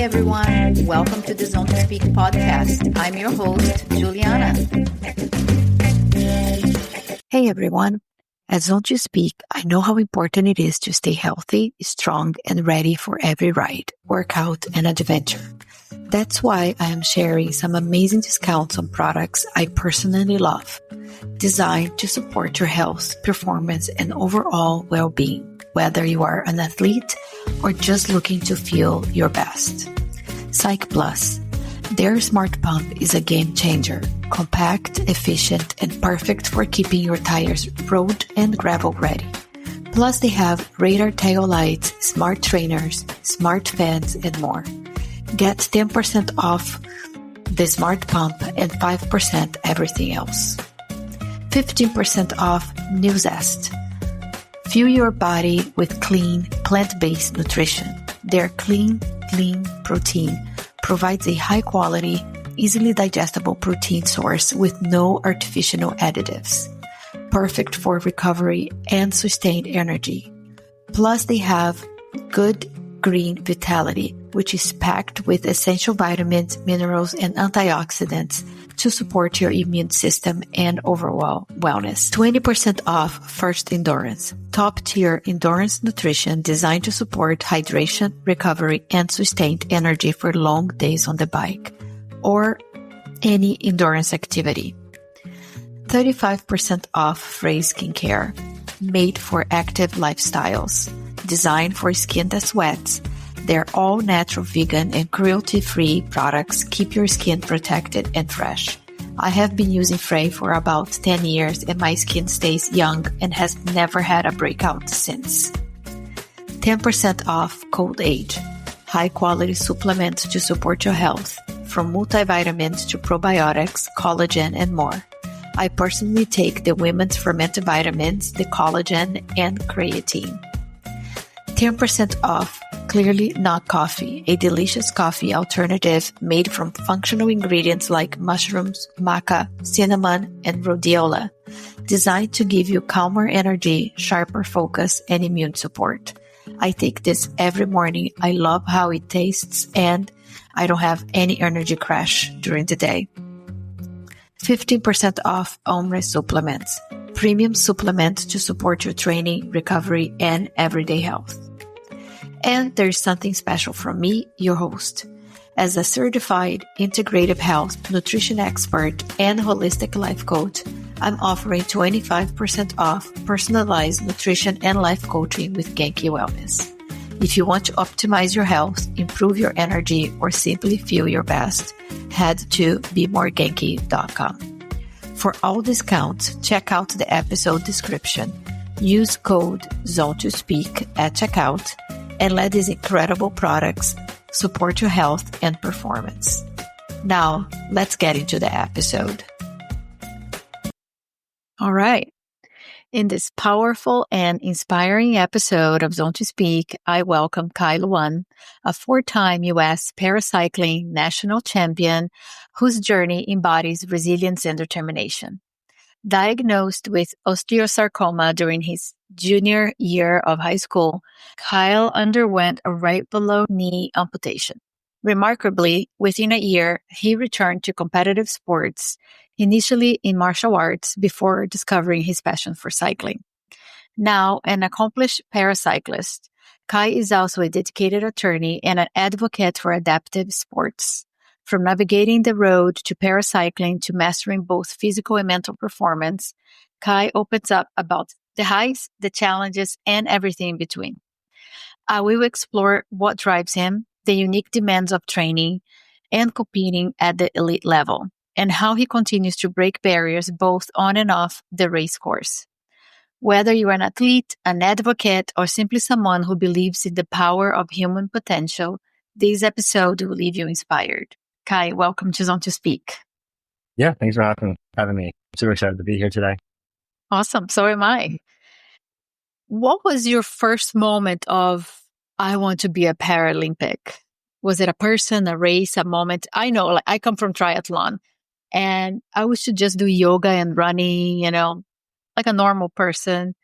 everyone. Welcome to the Zone to Speak podcast. I'm your host, Juliana. Hey, everyone. At Zone to Speak, I know how important it is to stay healthy, strong, and ready for every ride, workout, and adventure. That's why I am sharing some amazing discounts on products I personally love, designed to support your health, performance, and overall well-being, whether you are an athlete or just looking to feel your best. Psych Plus. Their smart pump is a game changer, compact, efficient, and perfect for keeping your tires road and gravel ready. Plus, they have radar tail lights, smart trainers, smart fans, and more. Get 10% off the smart pump and 5% everything else. 15% off New Zest. Fuel your body with clean, plant-based nutrition. Their clean protein provides a high-quality, easily digestible protein source with no artificial additives. Perfect for recovery and sustained energy. Plus, they have Good Green Vitality, which is packed with essential vitamins, minerals, and antioxidants to support your immune system and overall wellness. 20% off First Endurance, top-tier endurance nutrition designed to support hydration, recovery, and sustained energy for long days on the bike or any endurance activity. 35% off Frey Skincare, made for active lifestyles, designed for skin that sweats. Their all-natural vegan and cruelty-free products keep your skin protected and fresh. I have been using Frey for about 10 years and my skin stays young and has never had a breakout since. 10% off Cold Age, high-quality supplements to support your health, from multivitamins to probiotics, collagen, and more. I personally take the women's fermented vitamins, the collagen, and creatine. 10% off Clearly Not Coffee, a delicious coffee alternative made from functional ingredients like mushrooms, maca, cinnamon, and rhodiola, designed to give you calmer energy, sharper focus, and immune support. I take this every morning. I love how it tastes, and I don't have any energy crash during the day. 15% off Ombre Supplements, premium supplements to support your training, recovery, and everyday health. And there's something special from me, your host. As a certified integrative health, nutrition expert, and holistic life coach, I'm offering 25% off personalized nutrition and life coaching with Genki Wellness. If you want to optimize your health, improve your energy, or simply feel your best, head to bemoregenki.com. For all discounts, check out the episode description. Use code ZONE2SPEAK at checkout and let these incredible products support your health and performance. Now, let's get into the episode. All right. In this powerful and inspiring episode of Zone to Speak, I welcome Kai Luan, a 4-time U.S. paracycling national champion whose journey embodies resilience and determination. Diagnosed with osteosarcoma during his junior year of high school, Kyle underwent a right below knee amputation. Remarkably, within a year, he returned to competitive sports, initially in martial arts, before discovering his passion for cycling. Now an accomplished paracyclist, Kai is also a dedicated attorney and an advocate for adaptive sports. From navigating the road to paracycling to mastering both physical and mental performance, Kai opens up about the highs, the challenges, and everything in between. We will explore what drives him, the unique demands of training and competing at the elite level, and how he continues to break barriers both on and off the race course. Whether you're an athlete, an advocate, or simply someone who believes in the power of human potential, this episode will leave you inspired. Kai, welcome to Zone to Speak. Yeah, thanks for having me. I'm super excited to be here today. Awesome. So am I. What was your first moment of, I want to be a Paralympic? Was it a person, a race, a moment? I know, like, I come from triathlon and I used to just do yoga and running, like a normal person.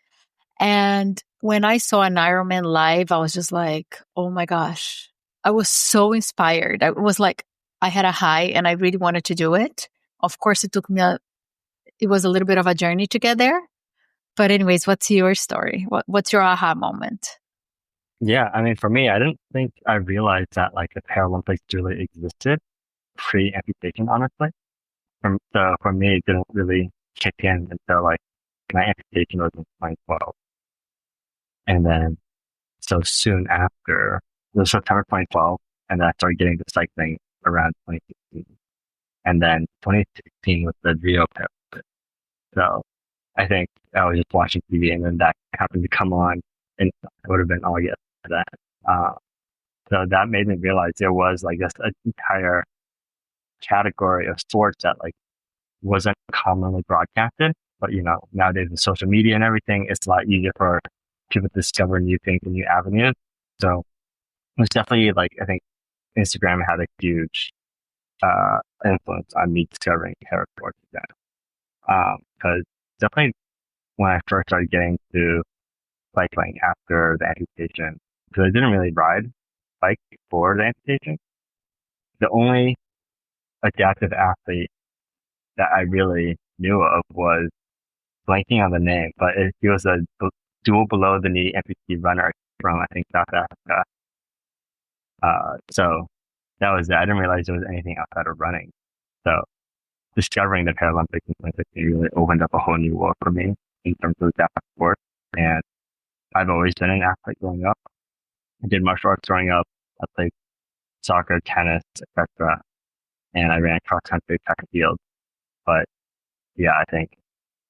And when I saw an Ironman live, I was just like, oh my gosh, I was so inspired. I was like, I had a high and I really wanted to do it. Of course, it took me it was a little bit of a journey to get there. But anyways, what's your story? What's your aha moment? Yeah, I mean, for me, I didn't think I realized that like the Paralympics really existed pre-amputation, honestly. So for me, it didn't really kick in until like my amputation was in 2012. And then so soon after, it was September 2012, and then I started getting into cycling around 2016. And then 2016 was the Rio Paralympics. So I think I was just watching TV and then that happened to come on and it would have been August for that. So that made me realize there was like this entire category of sports that like wasn't commonly broadcasted. But nowadays with social media and everything, it's a lot easier for people to discover new things and new avenues. So it was definitely like, I think Instagram had a huge influence on me discovering parasports again. Because definitely when I first started getting to cycling after the amputation, because I didn't really ride bike before the amputation. The only adaptive athlete that I really knew of was blanking on the name, but he was a dual below the knee amputee runner from, I think, South Africa. So that was it. I didn't realize there was anything outside of running. So discovering the Paralympics in 2016 really opened up a whole new world for me in terms of that sport. And I've always been an athlete growing up. I did martial arts growing up. I played soccer, tennis, etc. And I ran cross country, track and field. But yeah, I think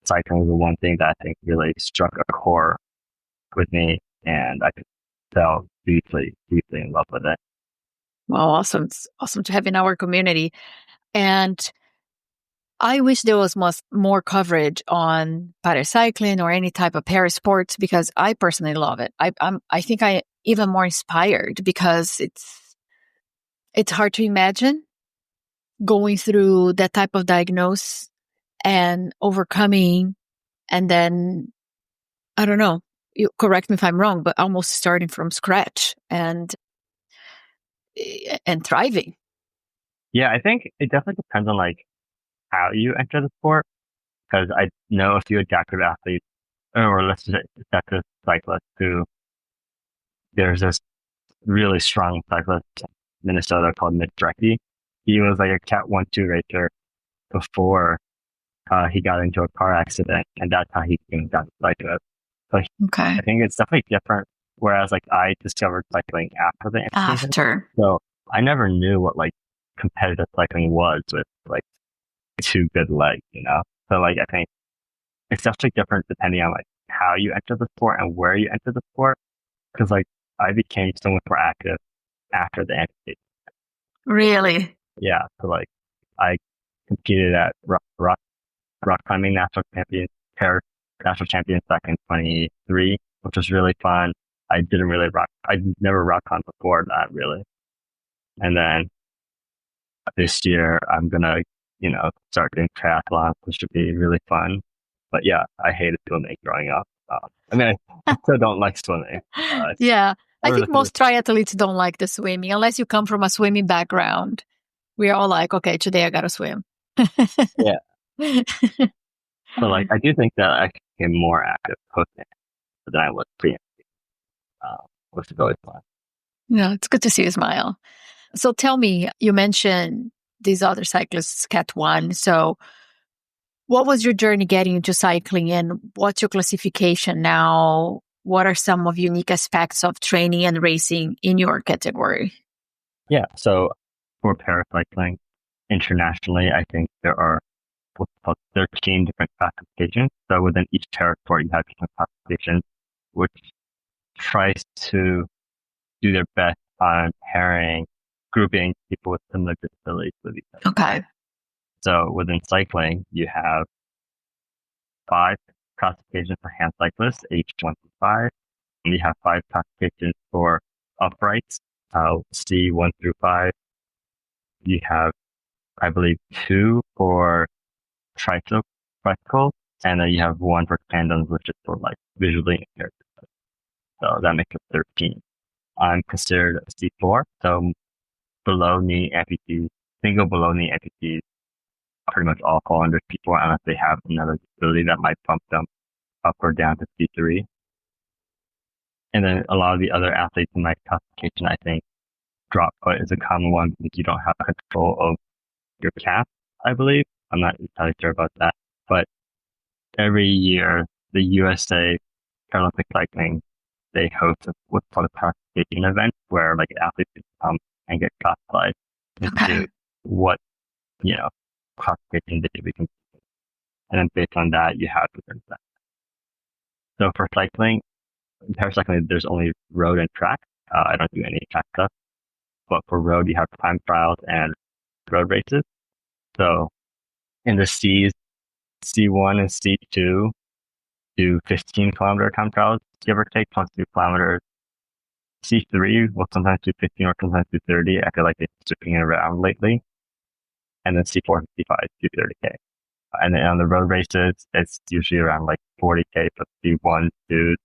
cycling was the one thing that I think really struck a core with me, and I fell deeply, deeply in love with it. Well, awesome. It's awesome to have in our community. And I wish there was more coverage on paracycling or any type of parasports because I personally love it. I think I even more inspired because it's hard to imagine going through that type of diagnosis and overcoming, and then I don't know. You correct me if I'm wrong, but almost starting from scratch and thriving. Yeah, I think it definitely depends on like how you enter the sport, because I know a few adaptive athletes, or let's just say adaptive cyclists, who there's this really strong cyclist in Minnesota called Mitch Dreckey. He was like a Cat 1-2 racer before he got into a car accident, and that's how he got to cyclist. So Okay. I think it's definitely different. Whereas like I discovered cycling after the amputation. So I never knew what like competitive cycling was with like two good legs, So like I think it's definitely different depending on like how you enter the sport and where you enter the sport. Because like I became so much more active after the amputation. Really? Yeah. So like I competed at rock climbing national champions back in 23, which was really fun. I never rock climbed before that really. And then this year I'm gonna, start doing triathlon, which should be really fun. But yeah, I hated swimming growing up. I mean, I still don't like swimming. Yeah. I think most triathletes don't like the swimming unless you come from a swimming background. We're all like, okay, today I gotta swim. Yeah. But like, I do think that I became more active post than I was pre, which is always fun. Yeah, it's good to see you smile. So tell me, you mentioned these other cyclists, Cat 1. So what was your journey getting into cycling and what's your classification now? What are some of unique aspects of training and racing in your category? Yeah, so for paracycling internationally, I think there are what's called 13 different classifications. So within each territory, you have different classifications, which tries to do their best on grouping people with similar disabilities with each other. Okay. So within cycling, you have 5 classifications for hand cyclists, age 1 to 5. And you have 5 classifications for uprights, C 1 through 5. You have, I believe, 2 for tricycles, and then you have 1 for tandems, which is for like visually impaired. So that makes it 13. I'm considered a C4, so below knee amputees, single below knee amputees pretty much all fall under C4 unless they have another disability that might bump them up or down to C3. And then a lot of the other athletes in my classification, I think drop foot is a common one because you don't have control of your calf, I believe. I'm not entirely sure about that. But every year, the USA Paralympic Cycling, they host what's called a paracycling event where like athletes come and get classified into what, classification they become. And then based on that, you have different steps. So for cycling, paracycling, there's only road and track. I don't do any track stuff. But for road, you have time trials and road races. So in the C's, C1 and C2 do 15-kilometer time trials, give or take, plus 2 kilometers. C3 will sometimes do 15 or sometimes do 30. I feel like it's switching it around lately. And then C4 and C5 do 30K. And then on the road races, it's usually around like 40K plus C1, 2,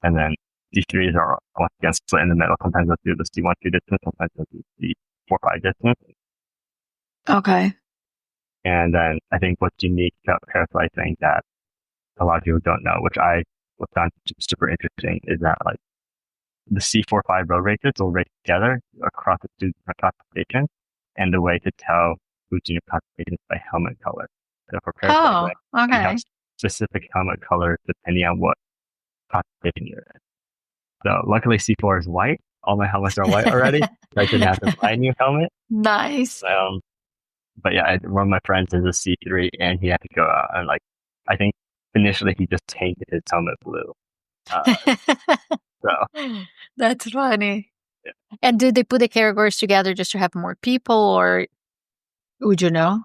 and then C3s are once again split in the middle. Sometimes they'll do the C1, 2 distance, sometimes they'll do the 4, 5 distance. Okay. And then I think what's unique about paracycling that a lot of people don't know, which I found super interesting, is that like the C4, 5 road races will race together across the two different classifications. And the way to tell who's in your classification is by helmet color. So for paracycling, you have specific helmet colors depending on what classification you're in. So luckily C4 is white. All my helmets are white already. I didn't have to buy a new helmet. Nice. But yeah, one of my friends is a C3 and he had to go out and I think initially he just painted his helmet blue. So that's funny. Yeah. And did they put the categories together just to have more people, or would you know?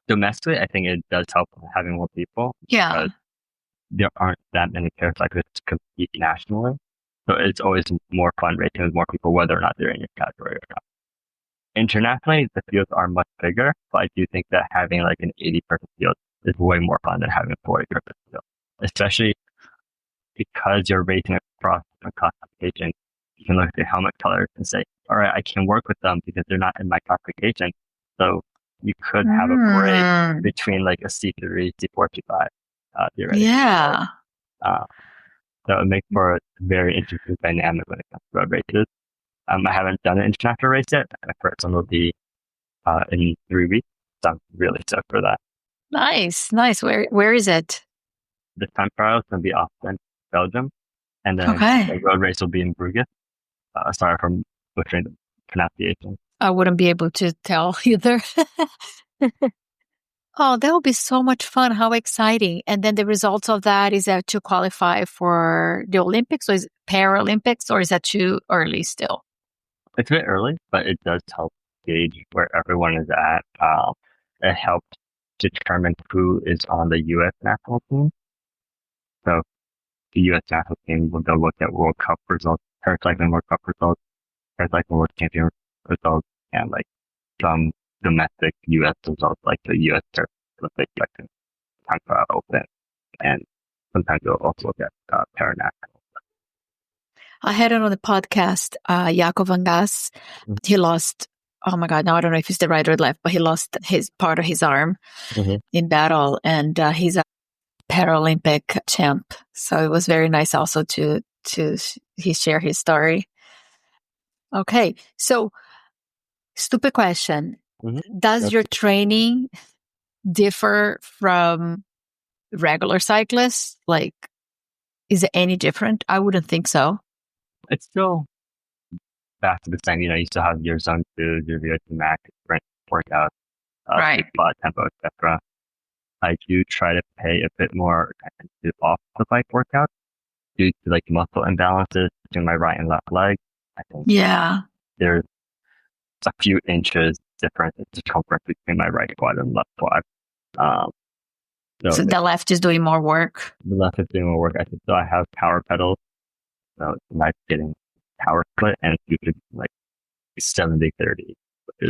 Domestically, I think it does help having more people. Yeah. There aren't that many paracyclists to compete nationally. So it's always more fun racing with more people, whether or not they're in your category or not. Internationally, the fields are much bigger, but I do think that having like an 80-person field is way more fun than having a 40-person field, especially because you're racing across different classifications. You can look at the helmet colors and say, all right, I can work with them because they're not in my classification. So you could have a break between like a C3, C4, C5. Theoretically. Yeah. So it makes for a very interesting dynamic when it comes to road races. I haven't done an international race yet. My first one will be in 3 weeks. So I'm really stoked for that. Nice. Where is it? The time trial is going to be Austin, Belgium. And then the road race will be in Bruges. Sorry for butchering the pronunciation. I wouldn't be able to tell either. Oh, that would be so much fun. How exciting. And then the results of that, is that to qualify for the Olympics, or is it Paralympics, or is that too early still? It's a bit early, but it does help gauge where everyone is at. It helped determine who is on the U.S. national team. So the U.S. national team will go look at World Cup results, paracycling World Cup results, paracycling World Champion results, and like some domestic U.S. results, like the U.S. Paralympic time trial open, and sometimes they'll also look at paranational. I had it on the podcast, Jaco van Gas. He lost, oh my God, now I don't know if it's the right or left, but he lost his part of his arm in battle, and he's a Paralympic champ. So it was very nice also to he share his story. Okay, so stupid question. Does your training differ from regular cyclists? Like, is it any different? I wouldn't think so. It's still back to the same. You still have your zone 2, your VO2 max, sprint workouts, spot tempo, etc. I do try to pay a bit more attention to off the bike workouts due to like muscle imbalances between my right and left leg. I think there's a few inches difference in circumference between my right quad and left quad. So the left is doing more work. The left is doing more work. I think so. I have power pedals, so it's nice getting power split, and it's usually like 70-30.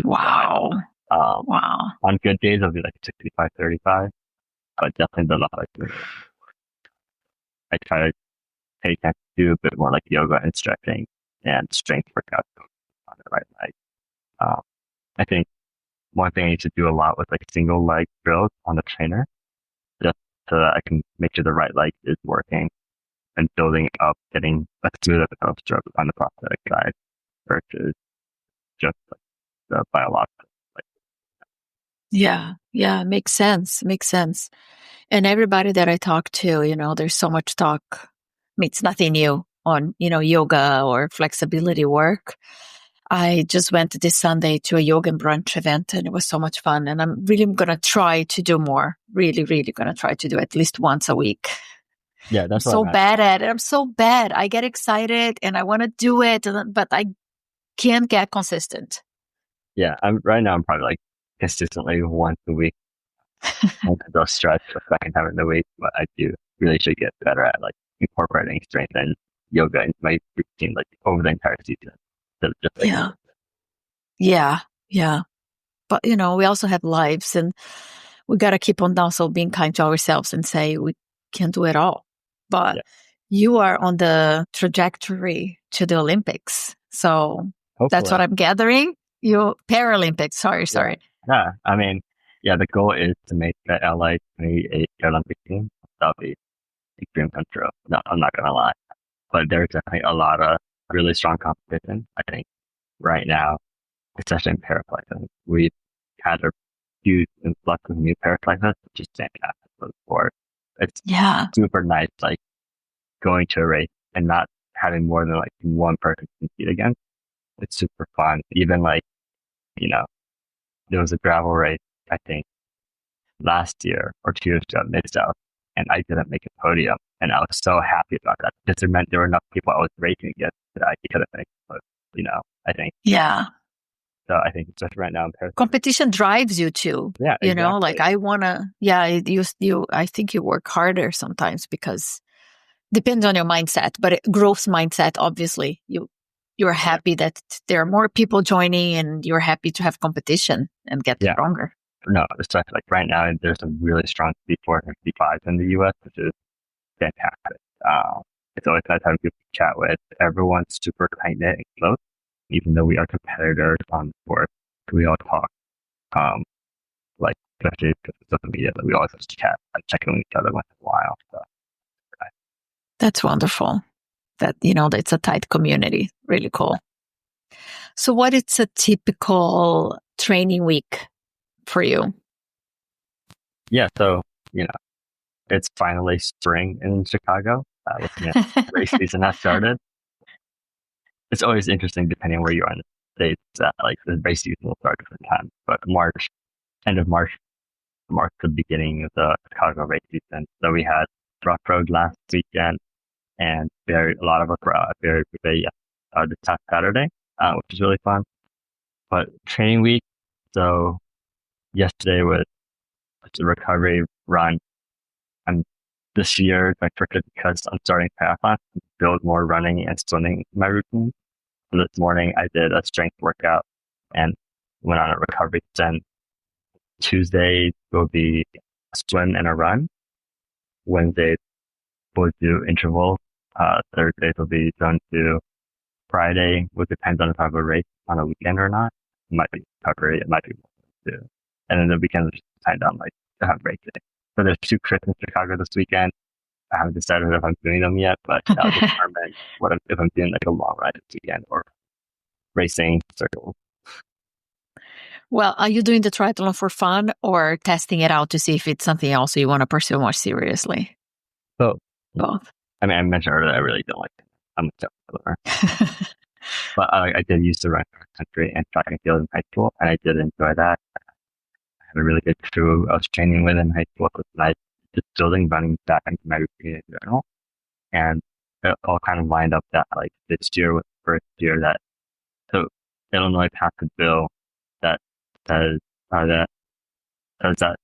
Wow. Wow. On good days, I'll be like 65-35, but definitely the left. I try to pay attention to a bit more like yoga and stretching and strength workouts on the right leg. I think one thing I need to do a lot with like single leg drills on the trainer, just so that I can make sure the right leg is working and building up, getting a smooth stroke on the prosthetic side versus just like the biological. Like, Yeah, makes sense. And everybody that I talk to, there's so much talk. I mean, it's nothing new on, yoga or flexibility work. I just went this Sunday to a yoga and brunch event and it was so much fun. And I'm really going to try to do more. Really, really going to try to do at least once a week. yeah, I'm that's so what bad at it. I'm so bad. I get excited and I want to do it, but I can't get consistent. Yeah, right now I'm probably like consistently once a week. I'll stretch the second time in the week, but I do really should get better at like incorporating strength and yoga into my routine like over the entire season. So just like Yeah. But we also have lives and we got to keep on also being kind to ourselves and say we can't do it all. But yeah, you are on the trajectory to the Olympics. So that's hopefully. what I'm gathering. You Paralympics. Sorry. Yeah, I mean, yeah, the goal is to make the LA 28 Olympic team. That'll be a dream come true. No, I'm not gonna lie, but there's definitely a lot of really strong competition. I think right now, especially in paracycling, we've had a huge influx of new paracyclists, which is fantastic for the sport. It's super nice, like going to a race and not having more than like one person to compete against. It's super fun. Even like, there was a gravel race, I think, last year or 2 years ago at Mid-South, and I didn't make a podium. And I was so happy about that because it meant there were enough people I was racing against that I could have made, I think. Yeah. So I think just right now in Paris. Competition drives you too. Yeah, exactly. Like I want to, I think you work harder sometimes because depends on your mindset, but growth mindset, obviously you're happy that there are more people joining and you're happy to have competition and get stronger. No, especially like right now, there's a really strong C4 and C5 in the US, which is fantastic. It's always nice having people to chat with. Everyone's super tight knit and close. Even though we are competitors on the sport, we all talk. Like especially social media, that we always just chat, like checking on each other once in a while. So, that's wonderful. That it's a tight community. Really cool. So, what is a typical training week for you? Yeah, so it's finally spring in Chicago. Race season has started. It's always interesting depending on where you are in the States. Like the race season will start different times, but end of March, marks the beginning of the Chicago race season. So we had Rock Road last weekend, and a lot of us were out at Barry this past Saturday, which is really fun. But training week, so yesterday was a recovery run. And this year, my trick because I'm starting triathlon, to build more running and swimming in my routine. So this morning I did a strength workout and went on a recovery. Then Tuesday will be a swim and a run. Wednesday we'll do intervals. Thursdays will be done to Friday, would depend on if I have a race on a weekend or not. It might be recovery, it might be more too. And then the weekend will just depend on like to have race day. So there's 2 trips in Chicago this weekend. I haven't decided if I'm doing them yet, but I'll determine if I'm doing like a long ride this weekend or racing circles. Well, are you doing the triathlon for fun or testing it out to see if it's something else you want to pursue more seriously? Both. Both. I mean, I mentioned earlier I really don't like it. I'm a tough runner. But I did used to run cross country and track and field in high school, and I did enjoy that. I had a really good crew I was training with in high school. It was nice just building running back into my routine in general. And it all kind of lined up that like this year was the first year that so Illinois passed a bill that says that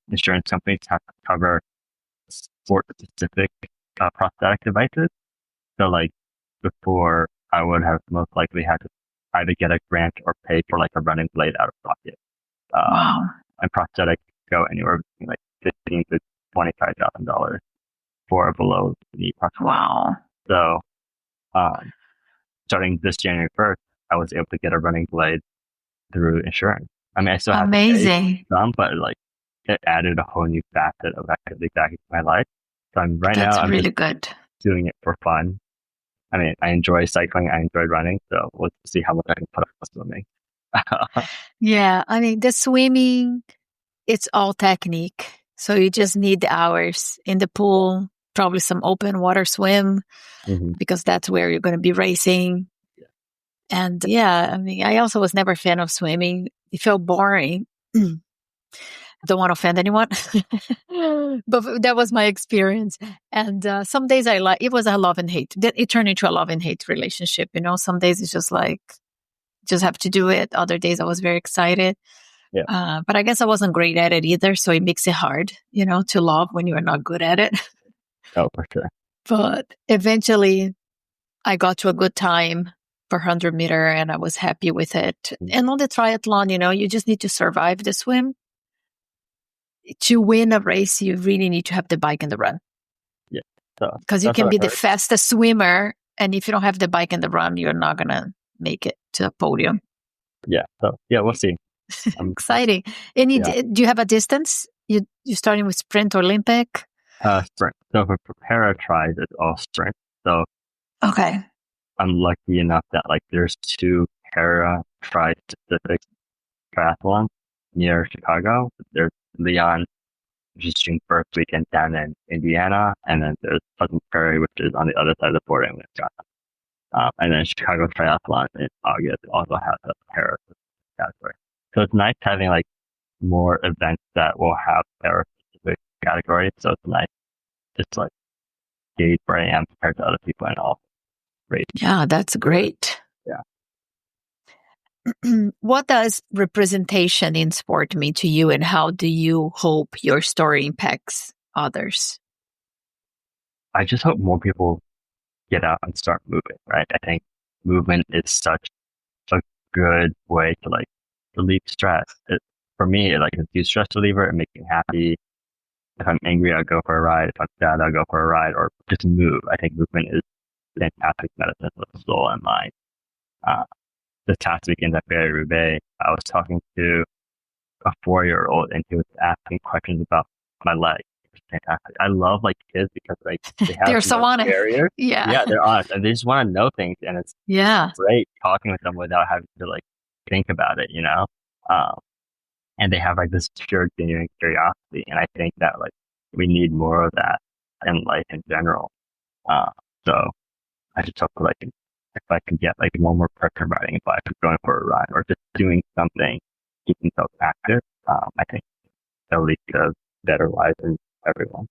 insurance companies have to cover sport specific prosthetic devices. So like before, I would have most likely had to either get a grant or pay for like a running blade out of pocket. Wow. And prosthetics go anywhere between like $15,000 to $25,000 for a below knee prosthetic. Wow. So starting this January 1st, I was able to get a running blade through insurance. I mean, I still have to pay Amazing. some, but like it added a whole new facet of activity back into my life. So That's I'm just really good. doing it for fun. I mean, I enjoy cycling, I enjoy running, so we'll see how much I can put up with swimming. Yeah. I mean, the swimming, it's all technique. So you just need the hours in the pool, probably some open water swim, Mm-hmm. because that's where you're going to be racing. And yeah, I mean, I also was never a fan of swimming. It felt boring. Don't want to offend anyone, but that was my experience. And some days I like it was a love and hate. It turned into a love and hate relationship. You know, some days it's just like just have to do it. Other days I was very excited. Yeah. But I guess I wasn't great at it either, so it makes it hard, you know, to love when you are not good at it. Oh, for sure. But eventually, I got to a good time per 100 meter, and I was happy with it. Mm-hmm. And on the triathlon, you know, you just need to survive the swim. To win a race, you really need to have the bike and the run. Yeah. So Because you that's can what be I the heard. fastest swimmer, and if you don't have the bike and the run, you're not gonna make it to the podium. Yeah. So yeah, we'll see. Exciting. Any? Yeah. Do you have a distance? You starting with sprint or Olympic? Sprint. So for Paracycling, it's all sprint. So Okay. I'm lucky enough that like there's two specific triathlons near Chicago. There's Leon, which is June 1st weekend down in Indiana, and then there's Pleasant Prairie, which is on the other side of the border in Wisconsin. And then Chicago Triathlon in August also has a para category. So it's nice having like more events that will have para specific categories. So it's nice just like gauge where I am compared to other people and all. Great. Yeah, that's great. Yeah. What does representation in sport mean to you, and how do you hope your story impacts others? I just hope more people get out and start moving, right? I think movement is such a good way to like relieve stress. For me, like it's a stress reliever. It makes me happy. If I'm angry, I'll go for a ride. If I'm sad, I'll go for a ride or just move. I think movement is fantastic medicine for the soul and mind. This past weekend at Roubaix, I was talking to a 4-year-old and he was asking questions about my leg. Fantastic. I love like kids because like they have They're so honest. barriers. Yeah. Yeah, they're honest and they just want to know things, and it's great talking with them without having to like think about it, you know. And they have like this pure, genuine curiosity, and I think that like we need more of that in life in general. So I just hope like if I could get like one more person riding a bike, going for a ride, or just doing something, keeping themselves active, I think that'll lead to better lives in everyone.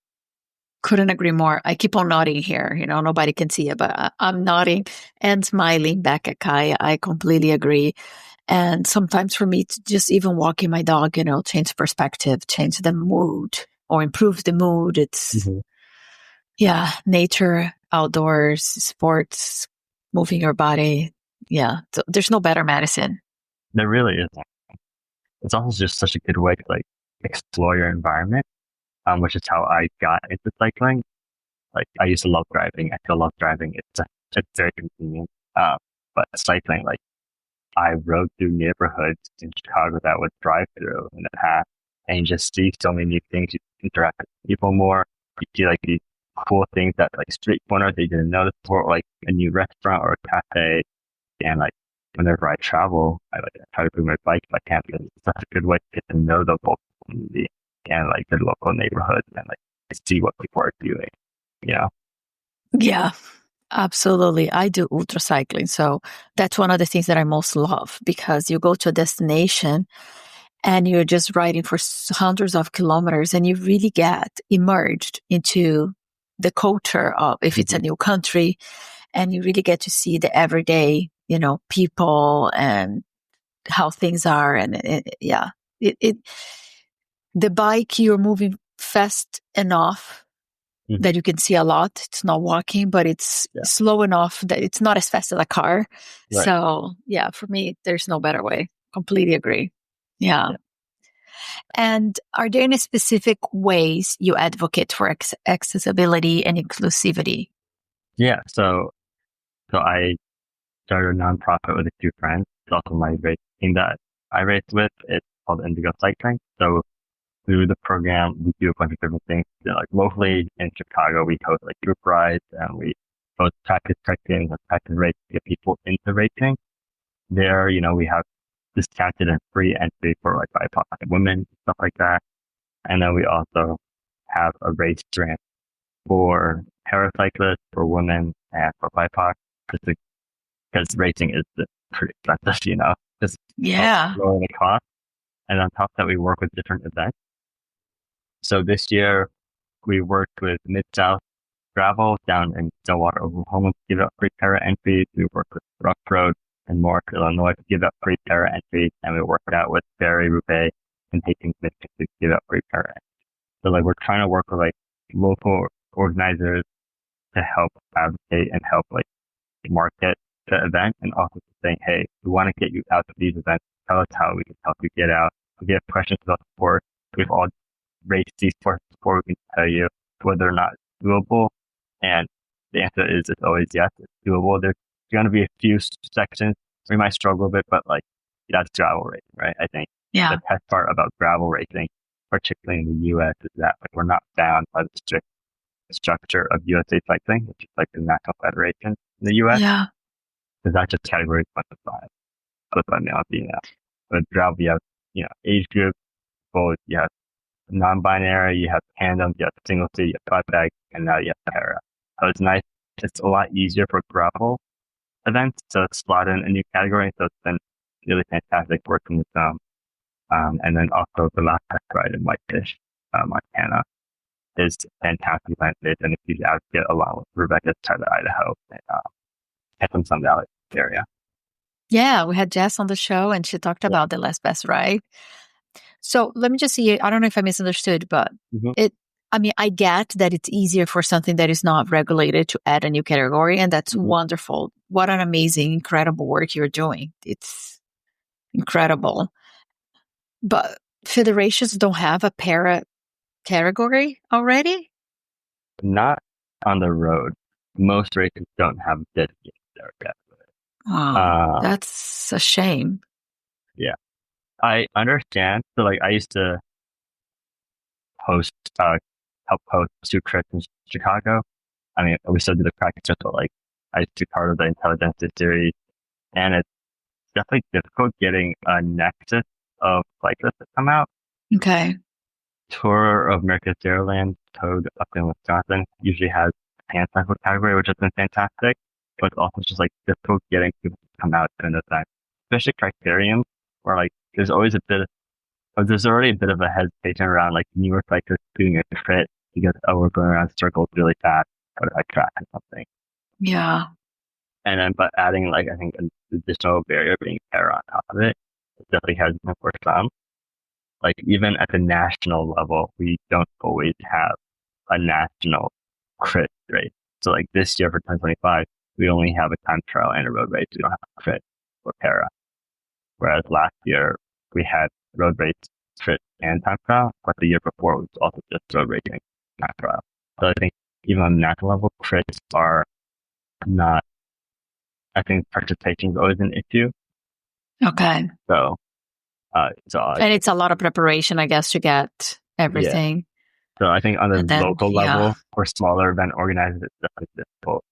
Couldn't agree more. I keep on nodding here. You know, nobody can see it, but I'm nodding and smiling back at Kai. I completely agree. And sometimes for me to just even walking my dog, you know, change perspective, change the mood or improve the mood. It's, yeah, nature, outdoors, sports, moving your body. Yeah. So there's no better medicine. There really isn't. It's also just such a good way to like explore your environment, which is how I got into cycling. Like I used to love driving. I still love driving. It's very convenient. But cycling, like I rode through neighborhoods in Chicago that I would drive through in the past, and you just see so many new things. You interact with people more. You see like these cool things that like street corners that you didn't notice before, or like a new restaurant or a cafe. And like whenever I travel, I try to bring my bike if I can, because it's such a good way to get to know the local community and like the local neighborhoods and like see what people are doing, you know? Yeah, absolutely. I do ultra cycling. So that's one of the things that I most love, because you go to a destination and you're just riding for hundreds of kilometers and you really get immersed into the culture of, if it's a new country, and you really get to see the everyday, you know, people and how things are. And the bike, you're moving fast enough that you can see a lot. It's not walking, but it's slow enough that it's not as fast as a car. Right. So yeah, for me, there's no better way. Completely agree. Yeah. And are there any specific ways you advocate for accessibility and inclusivity? Yeah. So I started a nonprofit with a few friends. It's also my race team that I race with. It's called Cycling. So through the program, we do a bunch of different things. You know, like locally in Chicago, we host like group rides and we host practice check-ins and practice races to get people into racing. There, we have discounted and free entry for like BIPOC women, stuff like that. And then we also have a race grant for paracyclists, for women, and for BIPOC, because racing is pretty expensive, just lowering the cost. And on top of that, we work with different events. So this year, we worked with Mid-South Gravel down in Stillwater, Oklahoma to give out free para entries. We worked with Rough Road in Morris, Illinois to give out free para entries. And we worked out with Barry Roubaix and Hastings, Michigan to give out free para entries. So like we're trying to work with like local organizers to help advocate and help like market the event, and also saying, hey, we want to get you out to these events. Tell us how we can help you get out. If you have questions about the sport, we've all raced these sports before. We can tell you whether or not it's doable. And the answer is it's always yes, it's doable. There's going to be a few sections where you might struggle a bit, but like that's gravel racing, right? I think the best part about gravel racing, particularly in the U.S., is that like we're not bound by the strict structure of USA Cycling, which is like the national federation in the U.S. Yeah. Because that's just categories 1 to 5. Split by male and female. But gravel, you have, age group, both, you have non-binary, you have tandem, you have single seat, you have five bag, and now you have para. So it's nice. It's a lot easier for gravel events to slot in a new category. So it's been really fantastic working with them. And then also the last test ride in Whitefish, Montana, is a fantastic event. It's an huge advocate along with Rebecca's Tyler, Idaho, and Headland Sun Valley area. Yeah, we had Jess on the show and she talked about the last best ride. So let me just see, I don't know if I misunderstood, but I get that it's easier for something that is not regulated to add a new category, and that's wonderful. What an amazing, incredible work you're doing. It's incredible. But federations don't have a para category already? Not on the road. Most races don't have dedicated category. Oh, that's a shame. Yeah. I understand. So like I used to help host 2 trips in Chicago. I mean, we still do the practice, but like I used to be part of the Intelligentsia series, and it's definitely difficult getting a nexus of cyclists to come out. Okay. Tour of America's Dairyland, towed up in Wisconsin, usually has a hand cycle category, which has been fantastic, but it's also just like difficult getting people to come out to an event, especially criterium, where like there's always there's already a bit of a hesitation around like newer cyclists doing a crit because we're going around circles really fast, or I track or something. Yeah. And then, but adding like I think an additional barrier being para on top of it definitely has been for some. Like even at the national level, we don't always have a national crit race. So like this year for 2025, we only have a time trial and a road race. We don't have a crit or para. Whereas last year we had road race, crit, and time trial, but the year before it was also just road racing, time trial. So I think even on the national level, crits are not, I think participation is always an issue. Okay. So, and it's a lot of preparation, I guess, to get everything. Yeah. So I think on the local level for smaller event organizers, it's definitely difficult,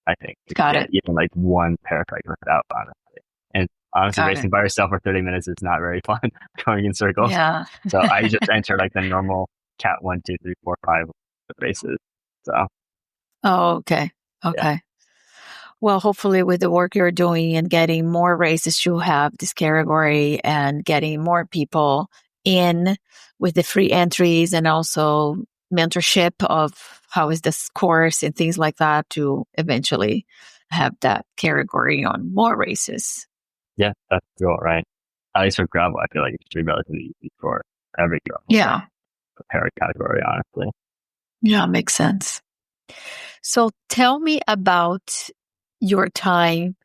I think, to get even like one paracyclist out, honestly. And honestly, racing by yourself for 30 minutes is not very fun going in circles. Yeah. So I just enter like the normal cat 1, 2, 3, 4, 5 races. So. Oh, okay. Okay. Yeah. Well, hopefully with the work you're doing and getting more races to have this category and getting more people in with the free entries and also mentorship of how is this course and things like that to eventually have that category on more races. Yeah, that's cool, right? At least for gravel, I feel like it should be relatively easy for every gravel. Yeah. The para category, honestly. Yeah, makes sense. So tell me about your time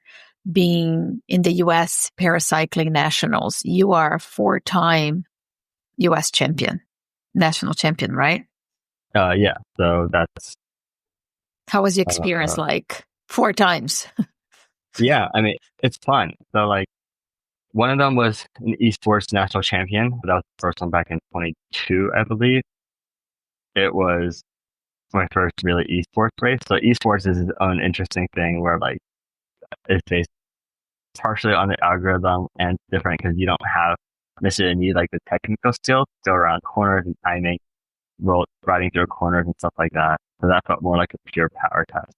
being in the U.S. Paracycling Nationals. You are a 4-time U.S. champion, national champion, right? Yeah. So that's... How was your experience like 4 times? Yeah, I mean, it's fun. So like one of them was an esports national champion. That was the first one back in 22, I believe. It was my first really esports race. So esports is its own interesting thing where like it's based partially on the algorithm and different because you don't have necessarily need like the technical skills to go around corners and timing, riding through corners and stuff like that. So that felt more like a pure power test.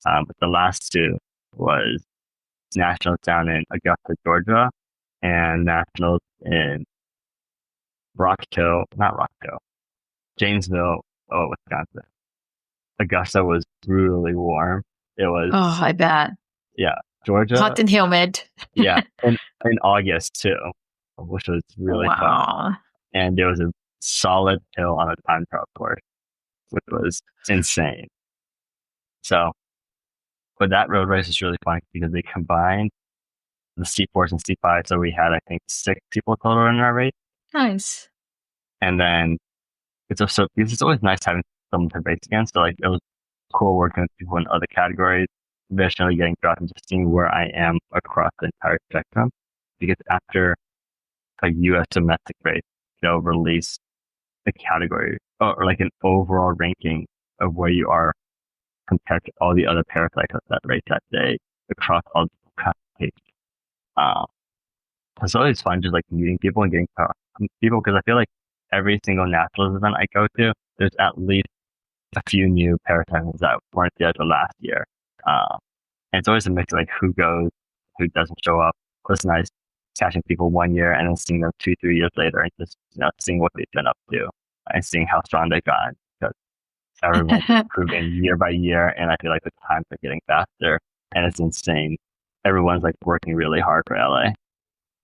But the last two was nationals down in Augusta, Georgia, and nationals in not Rockville, Janesville, Wisconsin. Augusta was brutally warm. It was, Oh, I bet. yeah, Georgia, Hot and humid. yeah, in August too, which was really fun. Wow. And there was a solid hill on a time trial course, which was insane. So, but that road race is really fun because they combined the C4s and C5. So we had, I think, 6 people total in our race. Nice. And then because it's always nice having someone to race against. So like it was cool working with people in other categories, eventually getting dropped and just seeing where I am across the entire spectrum. Because after a US domestic race, they'll release a category or like an overall ranking of where you are compared to all the other paracyclists that race that day across all the classifications. Um, it's always fun just like meeting people and getting people because I feel like every single nationals event I go to, there's at least a few new paracyclists that weren't there the last year. And it's always a mix of like who goes, who doesn't show up. It's nice catching people 1 year and then seeing them 2, 3 years later and just seeing what they've been up to and seeing how strong they got. Because everyone's improving year by year, and I feel like the times are getting faster, and it's insane. Everyone's like working really hard for LA.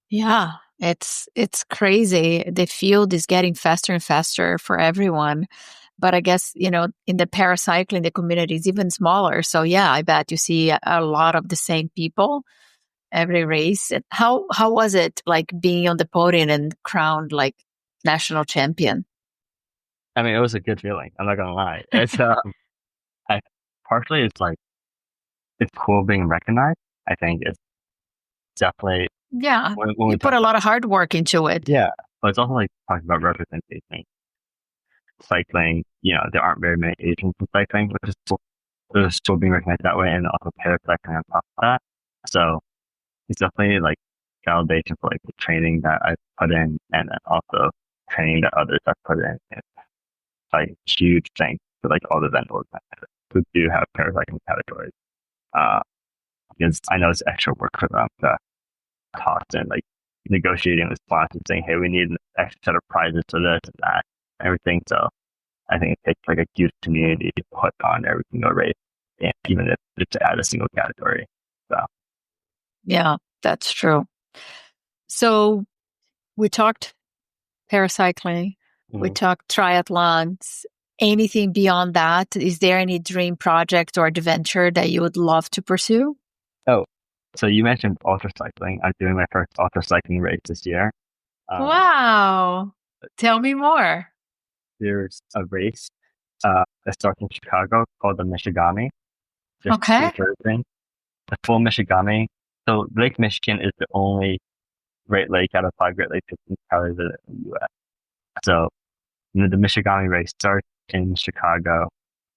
Yeah, it's crazy. The field is getting faster and faster for everyone. But I guess, in the paracycling, the community is even smaller. So yeah, I bet you see a lot of the same people every race. And how was it like being on the podium and crowned like national champion? I mean, it was a good feeling. I'm not gonna lie. It's I partially it's like it's cool being recognized. I think it's definitely Yeah, when we you put talk a about lot of hard work into it. yeah, but it's also like talking about representation. Cycling, there aren't very many Asians in cycling, which is still being recognized that way, and also paracycling on top of that. So it's definitely like validation for like the training that I put in, and then also training that others have put in. It's like huge thanks to like all the event organizers who do have paracycling categories. Uh, because I know it's extra work for them to cost and like negotiating with sponsors saying, hey, we need an extra set of prizes for this and that, everything. So I think it takes like a huge community to put on every single race, and even if just to add a single category. So Yeah, that's true. So we talked paracycling, we mm. talked triathlons. Anything beyond that? Is there any dream project or adventure that you would love to pursue? Oh, so you mentioned ultra cycling. I'm doing my first ultra cycling race this year. Wow. Tell me more. There's a race that starts in Chicago called the Michigami. There's two Okay. versions. The full Michigami. So Lake Michigan is the only Great Lake out of 5 Great Lakes systems probably in the U.S. So the Michigami race starts in Chicago,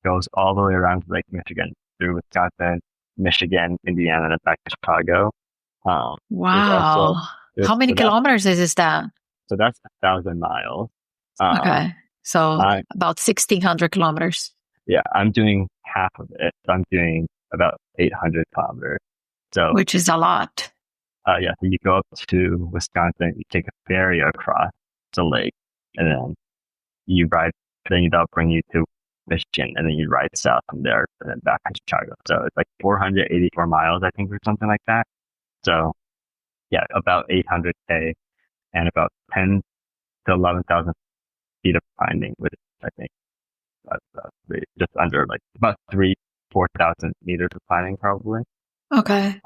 goes all the way around to Lake Michigan through Wisconsin, Michigan, Indiana, and back to Chicago. There's also Wow. How many kilometers is that? so that's 1,000 miles. Okay. So I about 1,600 kilometers. Yeah, I'm doing half of it. So I'm doing about 800 kilometers. So which is a lot. yeah, so you go up to Wisconsin, you take a ferry across the lake, and then you ride. Then that'll bring you to Michigan, and then you ride south from there, and then back to Chicago. So it's like 484 miles, I think, or something like that. So yeah, about 800K and about 10 to 11,000 feet of climbing, which I think just under like about 4,000 meters of climbing probably. Okay.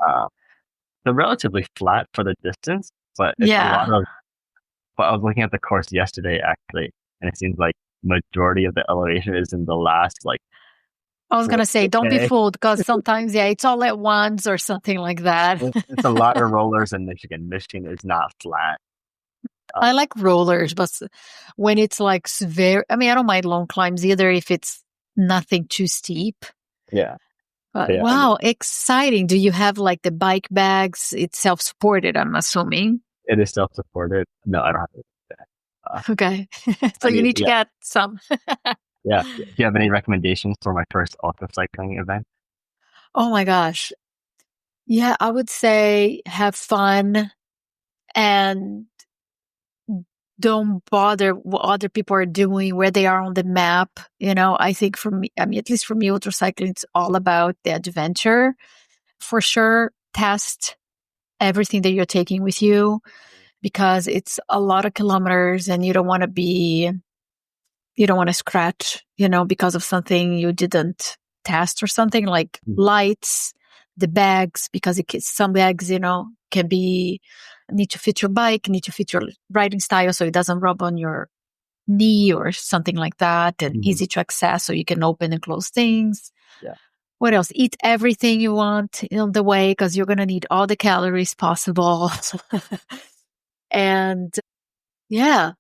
So relatively flat for the distance, but it's a lot Yeah. of. But I was looking at the course yesterday actually, and it seems like majority of the elevation is in the last like I was going to say, don't be Okay. fooled because sometimes, it's all at once or something like that. It's a lot of rollers in Michigan. Michigan is not flat. I like rollers, but when it's like severe, I mean, I don't mind long climbs either if it's nothing too steep. Yeah. But Yeah. wow, exciting. Do you have like the bike bags? It's self-supported, I'm assuming. It is self-supported. No, I don't have to do that. Okay. So I you mean, need to yeah. get some. Yeah. Do you have any recommendations for my first ultracycling event? Oh my gosh. Yeah, I would say have fun and don't bother what other people are doing, where they are on the map. I think for me, I mean, at least for me, ultracycling, it's all about the adventure. For sure, test everything that you're taking with you because it's a lot of kilometers and you don't want to scratch, because of something you didn't test or something like lights, the bags, because some bags, can need to fit your bike, need to fit your riding style so it doesn't rub on your knee or something like that, and easy to access so you can open and close things. Yeah. What else? Eat everything you want on the way because you're going to need all the calories possible. And yeah,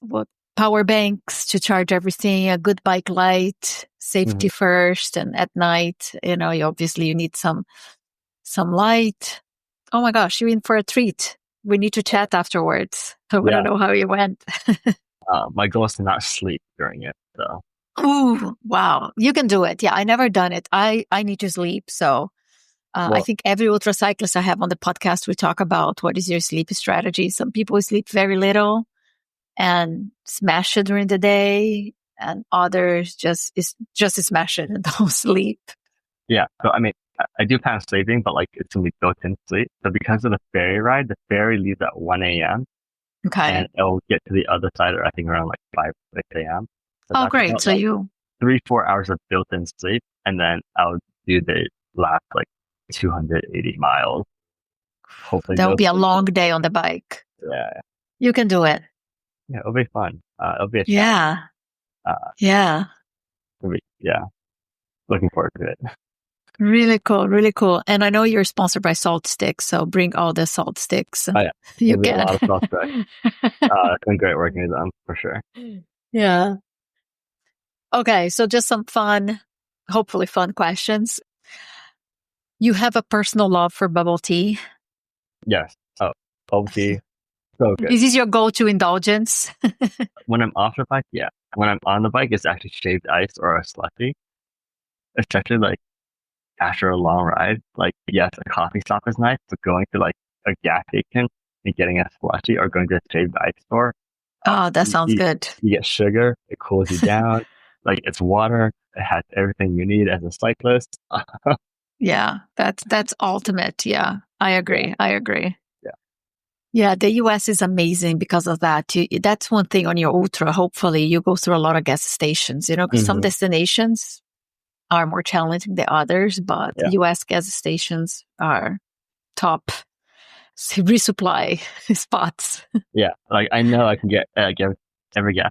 what power banks to charge everything, a good bike light, safety first, and at night, you need some light. Oh my gosh, you're in for a treat. We need to chat afterwards. I want to know how you went. My goal is to not sleep during it. So. Ooh, wow. You can do it. Yeah, I never done it. I need to sleep. So I think every ultracyclist I have on the podcast, we talk about what is your sleep strategy. Some people sleep very little and smash it during the day, and others just smash it and don't sleep. Yeah. So, I mean, I do plan on sleeping, but like it's going to be built-in sleep. So because of the ferry ride, the ferry leaves at 1 a.m. Okay. And it'll get to the other side, I think, around like 5, 6 a.m. So great. So like you 3-4 hours of built-in sleep, and then I'll do the last like 280 miles. Hopefully, that will be a long day on the bike. Yeah. You can do it. Yeah, it'll be fun. It'll be a challenge. Yeah. Yeah. Looking forward to it. Really cool. Really cool. And I know you're sponsored by Salt Sticks, so bring all the salt sticks. Oh, yeah. You can. A can. lot of salt sticks. It's been great working with them for sure. Yeah. Okay. So just some hopefully fun questions. You have a personal love for bubble tea? Yes. Oh, bubble tea. So good. Is this your go-to indulgence? When I'm off the bike, yeah. When I'm on the bike, it's actually shaved ice or a slushy. Especially like after a long ride. Like, yes, a coffee stop is nice, but going to like a gas station and getting a slushy or going to a shaved ice store. Oh, that sounds good. You get sugar. It cools you down. Like it's water. It has everything you need as a cyclist. Yeah, that's ultimate. Yeah, I agree. Yeah. I agree. Yeah. Yeah, the US is amazing because of that. That's one thing on your ultra. Hopefully, you go through a lot of gas stations, because some destinations are more challenging than others, but US gas stations are top resupply spots. Yeah, like I know I can get every gas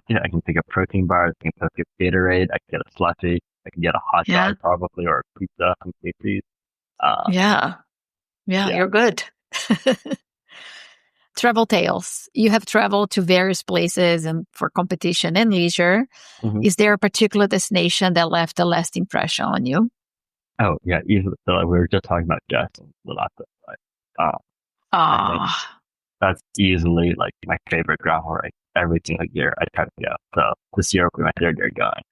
station. I can pick a protein bar. I can pick a Gatorade. I can get a slushy. I can get a hot dog probably or a pizza from Casey's. Yeah, you're good. Travel tales. You have traveled to various places and for competition and leisure. Is there a particular destination that left a lasting impression on you? Oh yeah, easily. So like, we were just talking about Justin the last time. That's easily like my favorite gravel ride. Every single year I try to go. So this year we went there. They're going.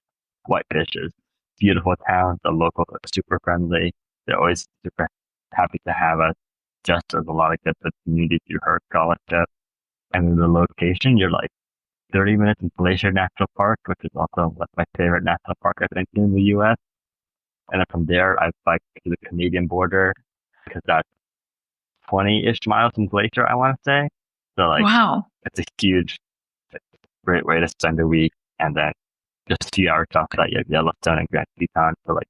White Fishes, beautiful town. The locals are super friendly. They're always super happy to have us. Just as a lot of good community through her scholarship. And then the location, you're like 30 minutes in Glacier National Park, which is also my favorite national park I think in the U.S. And then from there, I biked to the Canadian border because that's 20-ish miles from Glacier, I want to say. So like, wow, it's a huge, great way to spend a week. And then just a few hours outside, you have Yellowstone and Grand Teton. So like,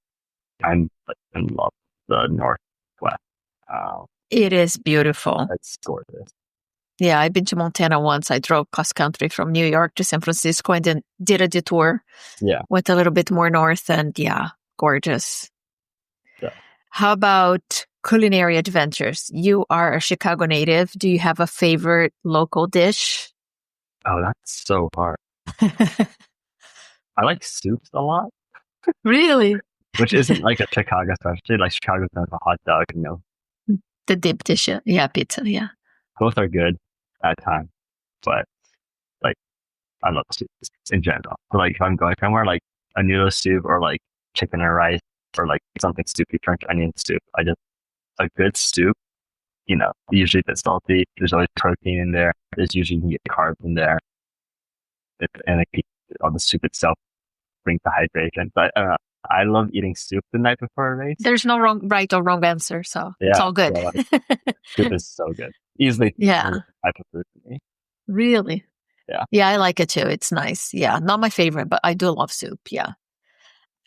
I'm like in love with the Northwest. It is beautiful. It's gorgeous. Yeah, I've been to Montana once. I drove cross country from New York to San Francisco and then did a detour. Yeah. Went a little bit more north and yeah, gorgeous. Yeah. How about culinary adventures? You are a Chicago native. Do you have a favorite local dish? Oh, that's so hard. I like soups a lot. Really? Which isn't like a Chicago specialty. Like Chicago's known for hot dog, The dip dish. Yeah, pizza. Yeah. both are good at times, but like I love soups in general. So like if I'm going somewhere, like a noodle soup or like chicken and rice or like something soupy, French onion soup. A good soup, usually a bit salty. There's always protein in there. There's usually you can get carbs in there, and like all the soup itself brings the hydration. But I love eating soup the night before a race. There's no right or wrong answer, so Yeah, it's all good. Soup is so good. Easily Yeah. type of food for me. Really? Yeah. Yeah, I like it too. It's nice. Yeah, not my favorite, but I do love soup. Yeah.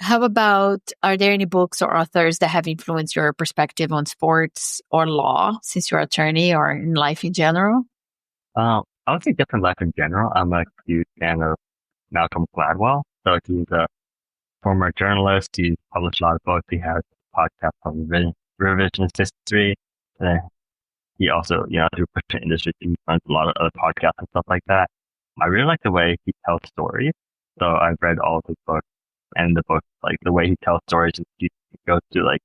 How about, are there any books or authors that have influenced your perspective on sports or law since you're an attorney or in life in general? I would say different life in general. I'm a huge fan of Malcolm Gladwell. So he's a former journalist. He published a lot of books. He has a podcast on revisionist history. And then he also, through Christian industry, he runs a lot of other podcasts and stuff like that. I really like the way he tells stories. So I've read all of his books, and the book, like the way he tells stories, he goes through like,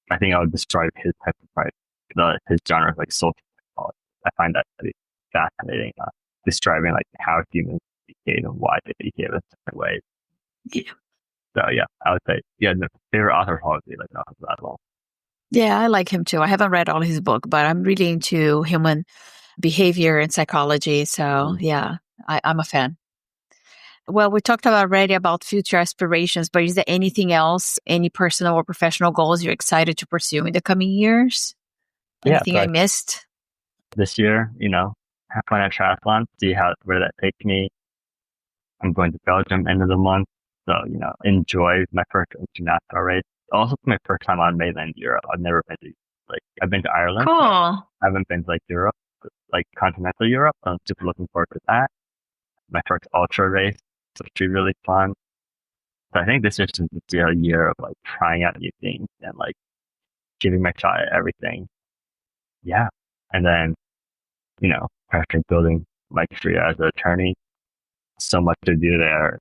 I think I would describe his type of writing, his genre of like social psychology. I find that to be fascinating, describing like how humans behave and why they behave in different ways. Yeah. So yeah, I would say, the favorite author probably like Malcolm Gladwell. Yeah, I like him too. I haven't read all his book, but I'm really into human behavior and psychology. So yeah, I'm a fan. Well, we talked already about future aspirations, but is there anything else, any personal or professional goals you're excited to pursue in the coming years? Anything I missed? This year, have fun at triathlon, see where that takes me. I'm going to Belgium end of the month. So, enjoy my first international race. Also, my first time on mainland Europe. I've never been to, I've been to Ireland. Cool. I haven't been to, Europe, continental Europe. I'm super looking forward to that. My first ultra race, so it should be really fun. So I think this is just a year of, trying out new things and, giving my shot at everything. Yeah. And then, after building my career as an attorney, so much to do there.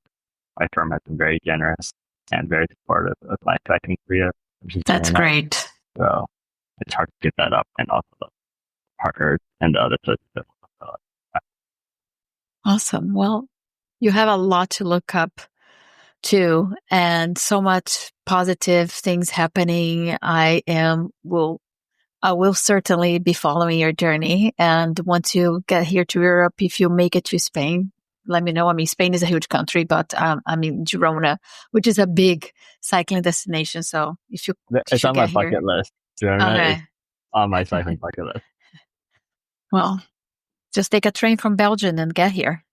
My firm has been very generous and very supportive of my cycling career. That's great. So it's hard to get that up, and also the partners and the other systems. Awesome. Well, you have a lot to look up to and so much positive things happening. I will certainly be following your journey, and once you get here to Europe, if you make it to Spain, let me know. I mean, Spain is a huge country, but Girona, which is a big cycling destination. So if you, it's on my bucket list. Girona is on my cycling bucket list. Well, just take a train from Belgium and get here.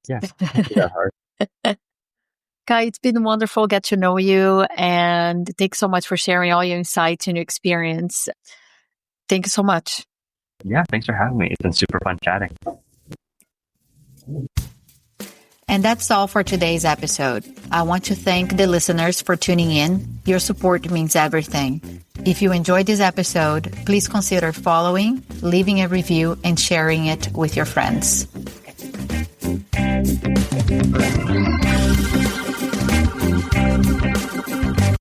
Yeah, that hard. Kai, it's been wonderful to get to know you, and thanks so much for sharing all your insights and your experience. Thank you so much. Yeah, thanks for having me. It's been super fun chatting. And that's all for today's episode. I want to thank the listeners for tuning in. Your support means everything. If you enjoyed this episode, please consider following, leaving a review, and sharing it with your friends.